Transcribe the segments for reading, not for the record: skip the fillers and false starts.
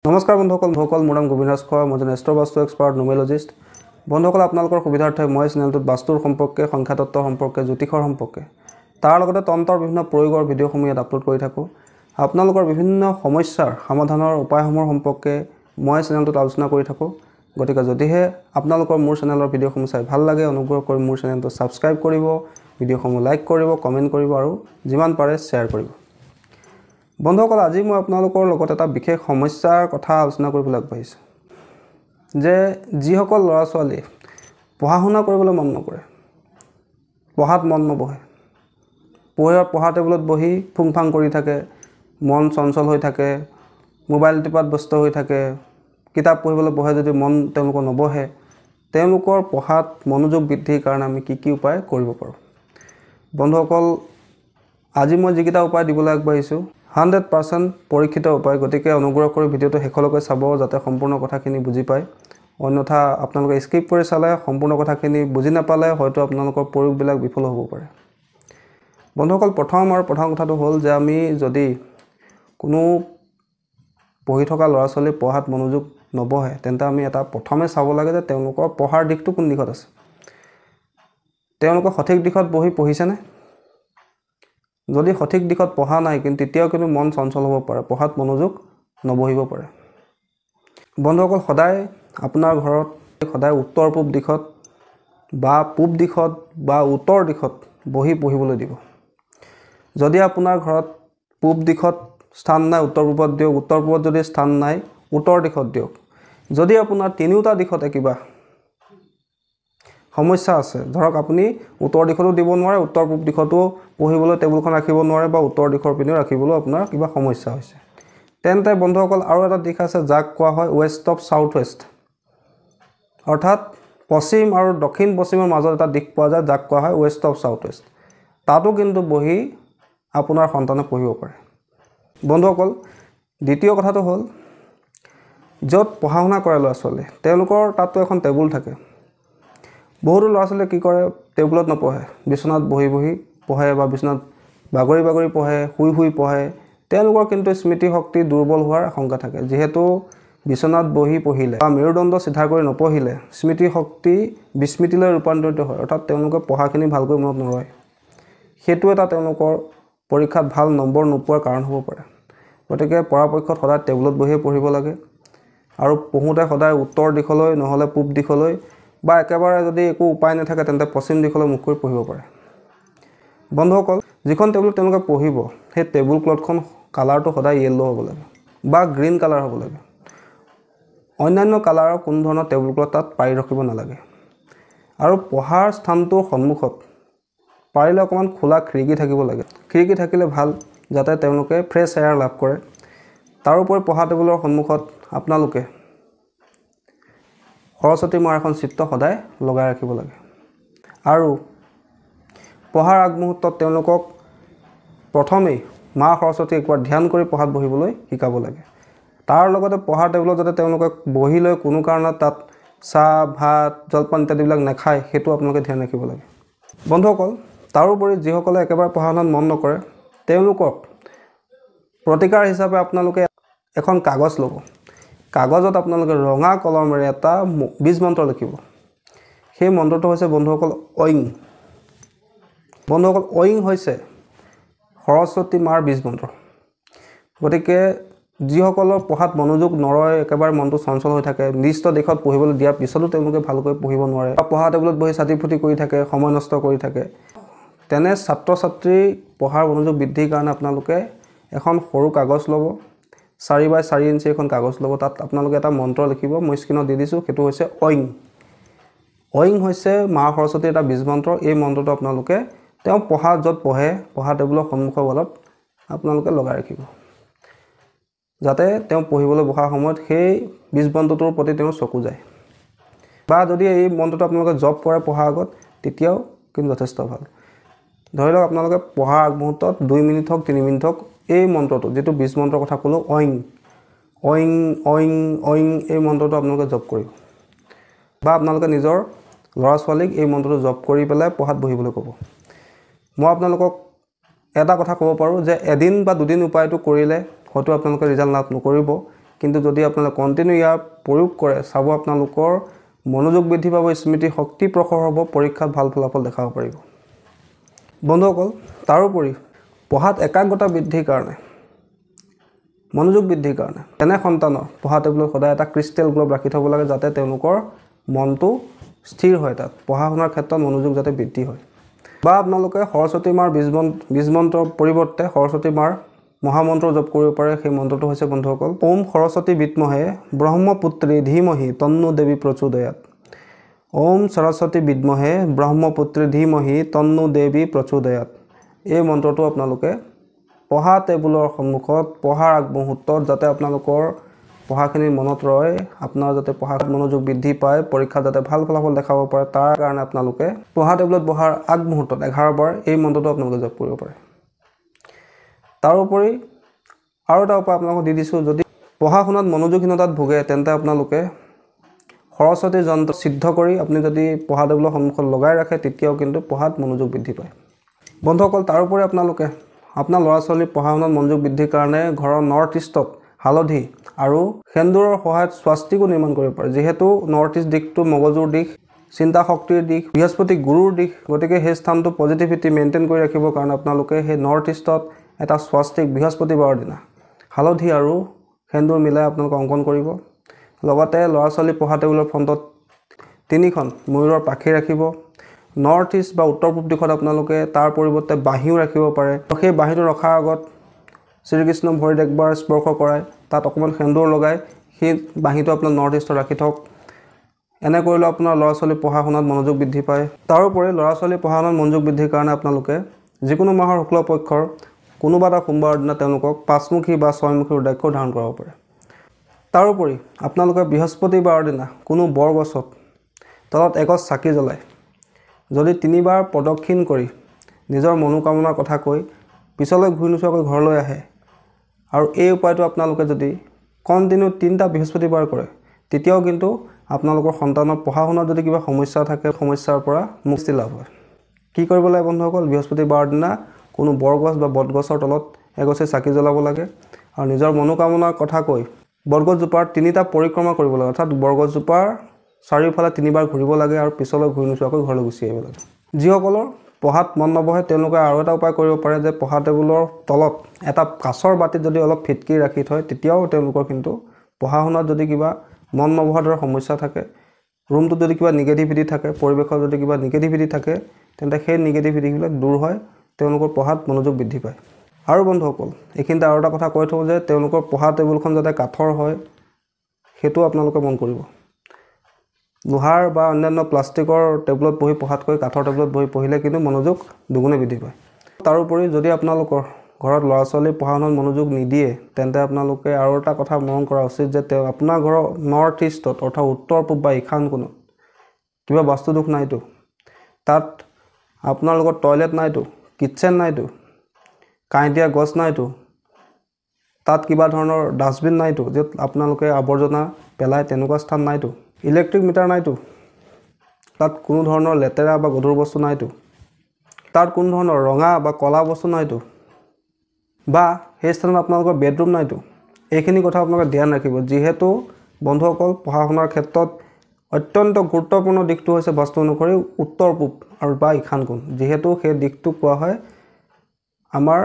নমস্কাৰ বন্ধুসকল মোৰ নাম গোবিন্দ ৰাজ খোৱা মই এষ্ট্ৰ বাস্তু এক্সপাৰ্ট নিউমেৰলজিষ্ট বন্ধুসকল আপোনালোকৰ সুবিধাৰ্থে মই চেনেলটোত বাস্তুৰ সম্পৰ্কে সংখ্যাতত্ত্ব সম্পৰ্কে জ্যোতিষৰ সম্পৰ্কে তাৰ লগতে তন্ত্ৰৰ বিভিন্ন প্ৰয়োগৰ ভিডিঅ'সমূহ ইয়াত আপলোড কৰি থাকোঁ আপোনালোকৰ বিভিন্ন সমস্যাৰ সমাধানৰ উপায়সমূহ সম্পৰ্কে মই চেনেলটোত আলোচনা কৰি থাকোঁ গতিকে যদিহে আপোনালোকৰ মোৰ চেনেলৰ ভিডিঅ'সমূহ চাই ভাল লাগে অনুগ্ৰহ কৰি মোৰ চেনেলটো ছাবস্ক্ৰাইব কৰিব ভিডিঅ'সমূহ লাইক কৰিব কমেণ্ট কৰিব আৰু যিমান পাৰে শ্বেয়াৰ কৰিব বন্ধুসকল আজি মই আপোনালোকৰ লগত এটা বিশেষ সমস্যাৰ কথা আলোচনা কৰিবলৈ আগবাঢ়িছোঁ যে যিসকল ল'ৰা ছোৱালী পঢ়া শুনা কৰিবলৈ মন নকৰে পঢ়াত মন নবহে পঢ়া টেবুলত বহি ফুংফাং কৰি থাকে মন চঞ্চল হৈ থাকে মোবাইল টিপাত ব্যস্ত হৈ থাকে কিতাপ পঢ়িবলৈ বহে যদি মন তেওঁলোকৰ নবহে তেওঁলোকৰ পঢ়াত মনোযোগ বৃদ্ধিৰ কাৰণে আমি কি উপায় কৰিব পাৰোঁ বন্ধুসকল আজি মই যিকেইটা উপায় দিবলৈ আগবাঢ়িছোঁ 100% পৰীক্ষিত উপায় গতিকে অনুগ্ৰহ কৰি ভিডিঅ'টো শেষলৈকে চাব যাতে সম্পূৰ্ণ কথাখিনি বুজি পায় অন্যথা আপোনালোকে স্কিপ কৰি চালে সম্পূৰ্ণ কথাখিনি বুজি নাপালে হয়তো আপোনালোকৰ প্ৰয়োগবিলাক বিফল হ'ব পাৰে বন্ধুসকল প্ৰথম কথাটো হ'ল যে আমি যদি কোনো পঢ়ি থকা ল'ৰা ছোৱালী পঢ়াত মনোযোগ নবহে তেন্তে আমি এটা প্ৰথমে চাব লাগে যে তেওঁলোকৰ পঢ়াৰ দিশটো কোন দিশত আছে তেওঁলোকে সঠিক দিশত বহি পঢ়িছেনে যদি সঠিক দিশত পঢ়া নাই কিন্তু তেতিয়াও কিন্তু মন চঞ্চল হ'ব পাৰে পঢ়াত মনোযোগ নবহিব পাৰে বন্ধুসকল সদায় আপোনাৰ ঘৰত সদায় উত্তৰ পূব দিশত বা পূব দিশত বা উত্তৰ দিশত বহি পঢ়িবলৈ দিব যদি আপোনাৰ ঘৰত পূব দিশত স্থান নাই উত্তৰ পূবত দিয়ক উত্তৰ পূবত যদি স্থান নাই উত্তৰ দিশত দিয়ক যদি আপোনাৰ তিনিওটা দিশতে কিবা সমস্যা আছে ধৰক আপুনি উত্তৰ দিশতো দিব নোৱাৰে উত্তৰ পূব দিশতো পঢ়িবলৈ টেবুলখন ৰাখিব নোৱাৰে বা উত্তৰ দিশৰ পিনেও ৰাখিবলৈ আপোনাৰ কিবা সমস্যা হৈছে তেন্তে বন্ধুসকল আৰু এটা দিশ আছে যাক কোৱা হয় ৱেষ্ট অফ সাউথ ৱেষ্ট অৰ্থাৎ পশ্চিম আৰু দক্ষিণ পশ্চিমৰ মাজত এটা দিশ পোৱা যায় যাক কোৱা হয় ৱেষ্ট অফ সাউথ ৱেষ্ট তাতো কিন্তু বহি আপোনাৰ সন্তানে পঢ়িব পাৰে বন্ধুসকল দ্বিতীয় কথাটো হ'ল য'ত পঢ়া শুনা কৰে ল'ৰা ছোৱালী তেওঁলোকৰ তাতো এখন টেবুল থাকে বহুতো ল'ৰা ছোৱালীয়ে কি কৰে টেবুলত নপঢ়ে বিচনাত বহি পঢ়ে বা বিচনাত বাগৰি পঢ়ে শুই পঢ়ে তেওঁলোকৰ কিন্তু স্মৃতি শক্তি দুৰ্বল হোৱাৰ আশংকা থাকে যিহেতু বিচনাত বহি পঢ়িলে বা মেৰুদণ্ড চিধা কৰি নপঢ়িলে স্মৃতি শক্তি বিস্মৃতিলৈ ৰূপান্তৰিত হয় অৰ্থাৎ তেওঁলোকে পঢ়াখিনি ভালকৈ মনত নৰয় সেইটো এটা তেওঁলোকৰ পৰীক্ষাত ভাল নম্বৰ নোপোৱাৰ কাৰণ হ'ব পাৰে গতিকে পৰাপক্ষত সদায় টেবুলত বহিয়ে পঢ়িব লাগে আৰু পঢ়োঁতে সদায় উত্তৰ দিশলৈ নহ'লে পূব দিশলৈ বা একেবাৰে যদি একো উপায় নাথাকে তেন্তে পশ্চিম দিশলৈ মুখ কৰি পঢ়িব পাৰে বন্ধুসকল যিখন টেবুলত তেওঁলোকে পঢ়িব সেই টেবুল ক্লথখন কালাৰটো সদায় য়েল্ল' হ'ব লাগে বা গ্ৰীণ কালাৰ হ'ব লাগে অন্যান্য কালাৰৰ কোনো ধৰণৰ টেবুল ক্লথ তাত পাৰি ৰাখিব নালাগে আৰু পঢ়াৰ স্থানটোৰ সন্মুখত পাৰিলে অকণমান খোলা খিৰিকী থাকিব লাগে খিৰিকী থাকিলে ভাল যাতে তেওঁলোকে ফ্ৰেছ এয়াৰ লাভ কৰে তাৰোপৰি পঢ়া টেবুলৰ সন্মুখত আপোনালোকে সৰস্বতী মাৰ এখন চিত্ৰ সদায় লগাই ৰাখিব লাগে আৰু পঢ়াৰ আগমুহূৰ্তত তেওঁলোকক প্ৰথমেই মা সৰস্বতী একবাৰ ধ্যান কৰি পঢ়াত বহিবলৈ শিকাব লাগে তাৰ লগতে পঢ়াৰ টেবুলত যাতে তেওঁলোকে বহি লৈ কোনো কাৰণত তাত চাহ ভাত জলপান ইত্যাদিবিলাক নাখায় সেইটো আপোনালোকে ধ্যান ৰাখিব লাগে বন্ধুসকল তাৰোপৰি যিসকলে একেবাৰে পঢ়া শুনাত মন নকৰে তেওঁলোকক প্ৰতিকাৰ হিচাপে আপোনালোকে এখন কাগজ ল'ব কাগজত আপোনালোকে ৰঙা কলমেৰে এটা বীজ মন্ত্ৰ লিখিব সেই মন্ত্ৰটো হৈছে বন্ধুসকল ঐং হৈছে সৰস্বতী মাৰ বীজ মন্ত্ৰ গতিকে যিসকলৰ পঢ়াত মনোযোগ নৰয় একেবাৰে মনটো চঞ্চল হৈ থাকে নিৰ্দিষ্ট দিশত পঢ়িবলৈ দিয়াৰ পিছতো তেওঁলোকে ভালকৈ পঢ়িব নোৱাৰে বা পঢ়া টেবুলত বহি ছাতি ফুটি কৰি থাকে সময় নষ্ট কৰি থাকে তেনে ছাত্ৰ ছাত্ৰী পঢ়াৰ মনোযোগ বৃদ্ধিৰ কাৰণে আপোনালোকে এখন সৰু কাগজ ল'ব 4x4 ইঞ্চি এখন কাগজ ল'ব তাত আপোনালোকে এটা মন্ত্ৰ লিখিব মই স্ক্ৰীনত দি দিছোঁ সেইটো হৈছে ঐং হৈছে মা সৰস্বতীৰ এটা বীজ মন্ত্ৰ এই মন্ত্ৰটো আপোনালোকে তেওঁ য'ত পঢ়া টেবুলৰ সন্মুখৰ ৱালত আপোনালোকে লগাই ৰাখিব যাতে তেওঁ পঢ়িবলৈ বহাৰ সময়ত সেই বীজ মন্ত্ৰটোৰ প্ৰতি তেওঁৰ চকু যায় বা যদি এই মন্ত্ৰটো আপোনালোকে জপ কৰে পঢ়াৰ আগত তেতিয়াও কিন্তু যথেষ্ট ভাল ধৰি লওক আপোনালোকে পঢ়াৰ আগমুহূৰ্তত 2 মিনিট হওক 3 মিনিট হওক এই মন্ত্ৰটো যেটো বীজ মন্ত্ৰৰ কথা ক'লো ঐং এই মন্ত্ৰটো আপোনালোকে জপ কৰিব বা আপোনালোকে নিজৰ ল'ৰা ছোৱালীক এই মন্ত্ৰটো জপ কৰি পেলাই পঢ়াত বহিবলৈ ক'ব মই আপোনালোকক এটা কথা ক'ব পাৰোঁ যে এদিন বা দুদিন উপায়টো কৰিলে হয়তো আপোনালোকে ৰিজাল্ট লাভ নকৰিব কিন্তু যদি আপোনালোকে কণ্টিনিউ ইয়াৰ প্ৰয়োগ কৰে চাব আপোনালোকৰ মনোযোগ বৃদ্ধি পাব, স্মৃতি শক্তি প্ৰখৰ হ'ব, পৰীক্ষাত ভাল ফলাফল দেখাব পাৰিব। বন্ধুসকল, তাৰোপৰি পঢ়াত একাগ্ৰতা বৃদ্ধিৰ কাৰণে, মনোযোগ বৃদ্ধিৰ কাৰণে এনে সন্তানৰ পঢ়া টেবুলত সদায় এটা ক্ৰিষ্টেল গ্ল'ব ৰাখি থ'ব লাগে, যাতে তেওঁলোকৰ মনটো স্থিৰ হয়, তাত পঢ়া শুনাৰ ক্ষেত্ৰত মনোযোগ যাতে বৃদ্ধি হয়। বা আপোনালোকে সৰস্বতী মাৰ বীজ মন্ত্ৰৰ পৰিৱৰ্তে সৰস্বতী মাৰ মহামন্ত্ৰ জপ কৰিব পাৰে। সেই মন্ত্ৰটো হৈছে বন্ধুসকল, ওম সৰস্বতী বিদ্মহে ব্ৰহ্মপুত্ৰী ধীমহি তন্নো দেৱী প্ৰচোদয়াত। ওম সৰস্বতী বিদ্মহে ব্ৰহ্মপুত্ৰী ধীমহি তন্নো দেৱী প্ৰচোদয়াত। এই মন্ত্ৰটো আপোনালোকে পঢ়া টেবুলৰ সন্মুখত পঢ়াৰ আগমুহূৰ্তত যাতে আপোনালোকৰ পঢ়াখিনি মনত ৰয়, আপোনাৰ যাতে পঢ়াত মনোযোগ বৃদ্ধি পায়, পৰীক্ষাত যাতে ভাল ফলাফল দেখাব পাৰে, তাৰ কাৰণে আপোনালোকে পঢ়া টেবুলত বহাৰ আগমুহূৰ্তত 11 বাৰ এই মন্ত্ৰটো আপোনালোকে জপ কৰিব পাৰে। তাৰোপৰি আৰু এটা উপায় আপোনালোকক দি দিছোঁ, যদি পঢ়া শুনাত মনোযোগহীনতাত ভোগে তেন্তে আপোনালোকে সৰস্বতী যন্ত্ৰ সিদ্ধ কৰি আপুনি যদি পঢ়া টেবুলৰ সন্মুখত লগাই ৰাখে, তেতিয়াও কিন্তু পঢ়াত মনোযোগ বৃদ্ধি পায়। বন্ধুসকল, তাৰোপৰি আপোনালোকে আপোনাৰ ল'ৰা ছোৱালীৰ পঢ়া শুনাত মনোযোগ বৃদ্ধিৰ কাৰণে ঘৰৰ নৰ্থ ইষ্টত হালধি আৰু সেন্দুৰৰ সহায়ত স্বাস্তিকো নিৰ্মাণ কৰিব পাৰে। যিহেতু নৰ্থ ইষ্ট দিশটো মগজুৰ দিশ, চিন্তা শক্তিৰ দিশ, বৃহস্পতি গুৰুৰ দিশ, গতিকে সেই স্থানটো পজিটিভিটি মেইনটেইন কৰি ৰাখিবৰ কাৰণে আপোনালোকে সেই নৰ্থ ইষ্টত এটা স্বাস্তিক বৃহস্পতিবাৰৰ দিনা হালধি আৰু সেন্দুৰ মিলাই আপোনালোকে অংকন কৰিব। লগতে ল'ৰা ছোৱালী পঢ়া টেবুলৰ ফ্ৰণ্টত 3খন ময়ূৰৰ পাখি ৰাখিব। নৰ্থ ইষ্ট বা উত্তৰ পূব দিশত আপোনালোকে তাৰ পৰিৱৰ্তে বাঁহীও ৰাখিব পাৰে। সেই বাঁহীটো ৰখাৰ আগত শ্ৰীকৃষ্ণ ভৰিত একবাৰ স্পৰ্শ কৰাই তাত অকণমান সেন্দুৰ লগাই সেই বাঁহীটো আপোনাৰ নৰ্থ ইষ্টত ৰাখি থওক। এনে কৰিলে আপোনাৰ ল'ৰা ছোৱালী পঢ়া শুনাত মনোযোগ বৃদ্ধি পায়। তাৰোপৰি ল'ৰা ছোৱালী পঢ়া শুনাত মনোযোগ বৃদ্ধিৰ কাৰণে আপোনালোকে যিকোনো মাহৰ শুক্লপক্ষৰ কোনোবা এটা সোমবাৰৰ দিনা তেওঁলোকক 5মুখী বা 6মুখী ৰুদ্ৰাক্ষ ধাৰণ কৰাব পাৰে। তাৰোপৰি আপোনালোকে বৃহস্পতিবাৰৰ দিনা কোনো বৰগছত তলত এগছ চাকি জ্বলায় যদি 3 বাৰ প্ৰদক্ষিণ কৰি নিজৰ মনোকামনাৰ কথা কৈ পিছলৈ ঘূৰি নোচোৱাকৈ ঘৰলৈ আহে, আৰু এই উপায়টো আপোনালোকে যদি কণ্টিনিউ 3টা বৃহস্পতিবাৰ কৰে, তেতিয়াও কিন্তু আপোনালোকৰ সন্তানৰ পঢ়া শুনাত যদি কিবা সমস্যা থাকে, সমস্যাৰ পৰা মুক্তি লাভ হয়। কি কৰিব লাগে বন্ধুসকল, বৃহস্পতিবাৰৰ দিনা কোনো বৰগছ বা বটগছৰ তলত এগছে চাকি জ্বলাব লাগে আৰু নিজৰ মনোকামনাৰ কথা কৈ বৰগছজোপাৰ 3টা পৰিক্ৰমা কৰিব লাগে, অৰ্থাৎ বৰগছজোপাৰ চাৰিওফালে 3 বাৰ ঘূৰিব লাগে আৰু পিছলৈ ঘূৰি নোচোৱাকৈ ঘৰলৈ গুচি আহিব লাগে। যিসকলৰ পঢ়াত মন নবহে তেওঁলোকে আৰু এটা উপায় কৰিব পাৰে যে পঢ়া টেবুলৰ তলত এটা কাঁচৰ বাতিত যদি অলপ ফিটকি ৰাখি থয়, তেতিয়াও তেওঁলোকৰ কিন্তু পঢ়া শুনাত যদি কিবা মন নবহাৰ দৰে সমস্যা থাকে, ৰুমটোত যদি কিবা নিগেটিভিটি থাকে, পৰিৱেশত যদি কিবা নিগেটিভিটি থাকে, তেন্তে সেই নিগেটিভিটিবিলাক দূৰ হয়, তেওঁলোকৰ পঢ়াত মনোযোগ বৃদ্ধি পায়। আৰু বন্ধুসকল, এইখিনিতে আৰু এটা কথা কৈ থওঁ যে তেওঁলোকৰ পঢ়া টেবুলখন যাতে কাঠৰ হয় সেইটো আপোনালোকে মন কৰিব। লোহাৰ বা অন্যান্য প্লাষ্টিকৰ টেবুলত বহি পঢ়াতকৈ কাঠৰ টেবুলত বহি পঢ়িলে কিন্তু মনোযোগ দুগুণে বৃদ্ধি পায়। তাৰোপৰি যদি আপোনালোকৰ ঘৰত ল'ৰা ছোৱালী পঢ়া শুনাত মনোযোগ নিদিয়ে, তেন্তে আপোনালোকে আৰু এটা কথা মৰম কৰা উচিত যে আপোনাৰ ঘৰৰ নৰ্থ ইষ্টত অৰ্থাৎ উত্তৰ পূব বা ঈশান কোণত কিবা বাস্তুদোষ নাইতো, তাত আপোনালোকৰ টয়লেট নাইতো, কিটচেন নাইতো, কাঁইটীয়া গছ নাইতো, তাত কিবা ধৰণৰ ডাষ্টবিন নাইতো য'ত আপোনালোকে আৱৰ্জনা পেলায়, তেনেকুৱা স্থান নাইতো, ইলেক্ট্ৰিক মিটাৰ নাইতো, তাত কোনো ধৰণৰ লেতেৰা বা গধুৰ বস্তু নাইতো, তাত কোনো ধৰণৰ ৰঙা বা ক'লা বস্তু নাইতো, বা সেই স্থানত আপোনালোকৰ বেডৰুম নাইতো। এইখিনি কথা আপোনালোকে ধ্যান ৰাখিব, যিহেতু বন্ধুসকল পঢ়া শুনাৰ ক্ষেত্ৰত অত্যন্ত গুৰুত্বপূৰ্ণ দিশটো হৈছে বাস্তু অনুসৰি উত্তৰ পূব আৰু বা ঈশান কোণ। যিহেতু সেই দিশটোক কোৱা হয় আমাৰ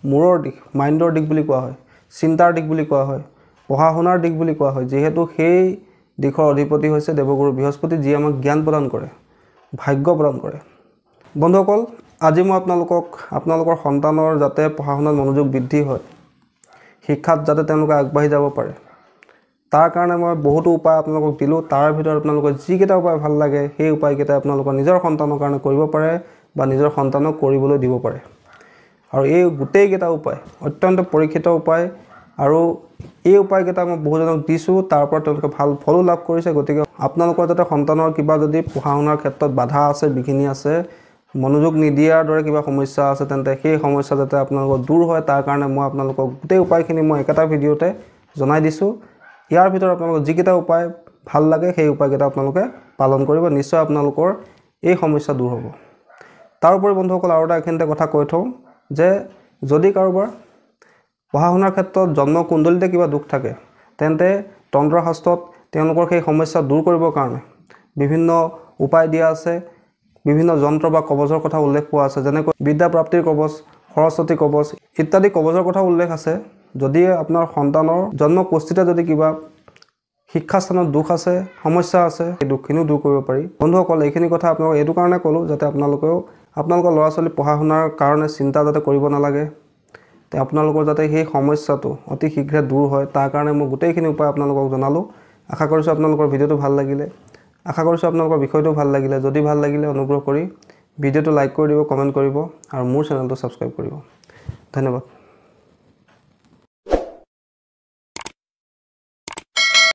মূৰৰ দিশ, মাইণ্ডৰ দিশ বুলি কোৱা হয়, চিন্তাৰ দিশ বুলি কোৱা হয়, পঢ়া শুনাৰ দিশ বুলি কোৱা হয়। যিহেতু সেই দিশৰ অধিপতি হৈছে দেৱগুৰু বৃহস্পতি, যি আমাক জ্ঞান প্ৰদান কৰে, ভাগ্য প্ৰদান কৰে। বন্ধুসকল, আজি মই আপোনালোকৰ সন্তানৰ যাতে পঢ়া শুনাত মনোযোগ বৃদ্ধি হয়, শিক্ষাত যাতে তেওঁলোকে আগবাঢ়ি যাব পাৰে, তাৰ কাৰণে মই বহুতো উপায় আপোনালোকক দিলোঁ। তাৰ ভিতৰত আপোনালোকৰ যিকেইটা উপায় ভাল লাগে সেই উপায়কেইটা আপোনালোকৰ নিজৰ সন্তানৰ কাৰণে কৰিব পাৰে বা নিজৰ সন্তানক কৰিবলৈ দিব পাৰে। আৰু এই গোটেইকেইটা উপায় অত্যন্ত পৰীক্ষিত উপায়, আৰু এই উপায়কেইটা মই বহুজনক দিছোঁ, তাৰ পৰা তেওঁলোকে ভাল ফলো লাভ কৰিছে। গতিকে আপোনালোকৰ যাতে সন্তানৰ কিবা যদি পঢ়া শুনাৰ ক্ষেত্ৰত বাধা আছে, বিঘিনি আছে, মনোযোগ নিদিয়াৰ দৰে কিবা সমস্যা আছে, তেন্তে সেই সমস্যা যাতে আপোনালোকৰ দূৰ হয়, তাৰ কাৰণে মই আপোনালোকক গোটেই উপায়খিনি মই একেটা ভিডিঅ'তে জনাই দিছোঁ। ইয়াৰ ভিতৰত আপোনালোকৰ যিকেইটা উপায় ভাল লাগে সেই উপায়কেইটা আপোনালোকে পালন কৰিব, নিশ্চয় আপোনালোকৰ এই সমস্যা দূৰ হ'ব। তাৰোপৰি বন্ধুসকল আৰু এটা এইখিনিতে কথা কৈ থওঁ যে যদি কাৰোবাৰ পঢ়া শুনাৰ ক্ষেত্ৰত জন্ম কুণ্ডলিতে কিবা দুখ থাকে তেন্তে তন্ত্ৰশাস্ত্ৰত তেওঁলোকৰ সেই সমস্যা দূৰ কৰিবৰ কাৰণে বিভিন্ন উপায় দিয়া আছে, বিভিন্ন যন্ত্ৰ বা কবচৰ কথা উল্লেখ পোৱা আছে, যেনেকৈ বিদ্যা প্ৰাপ্তিৰ কবচ, সৰস্বতী কবচ ইত্যাদি কবচৰ কথা উল্লেখ আছে। যদি আপোনাৰ সন্তানৰ জন্ম কুষ্ঠিতে যদি কিবা শিক্ষাস্থানত দুখ আছে, সমস্যা আছে, সেই দুখখিনিও দূৰ কৰিব পাৰি। বন্ধুসকল, এইখিনি কথা আপোনালোকক এইটো কাৰণে ক'লোঁ যাতে আপোনালোকেও আপোনালোকৰ ল'ৰা ছোৱালী পঢ়া শুনাৰ কাৰণে চিন্তা যাতে কৰিব নালাগে, আপোনালোকৰ যাতে সেই সমস্যাটো অতি শীঘ্ৰে দূৰ হয়, তাৰ কাৰণে মই গোটেইখিনি উপায় আপোনালোকক জনালোঁ। আশা কৰিছোঁ আপোনালোকৰ ভিডিঅ'টো ভাল লাগিলে, আশা কৰিছোঁ আপোনালোকৰ বিষয়টো ভাল লাগিলে। যদি ভাল লাগিলে অনুগ্ৰহ কৰি ভিডিঅ'টো লাইক কৰি দিব, কমেণ্ট কৰিব আৰু মোৰ চেনেলটো ছাবস্ক্ৰাইব কৰিব। ধন্যবাদ।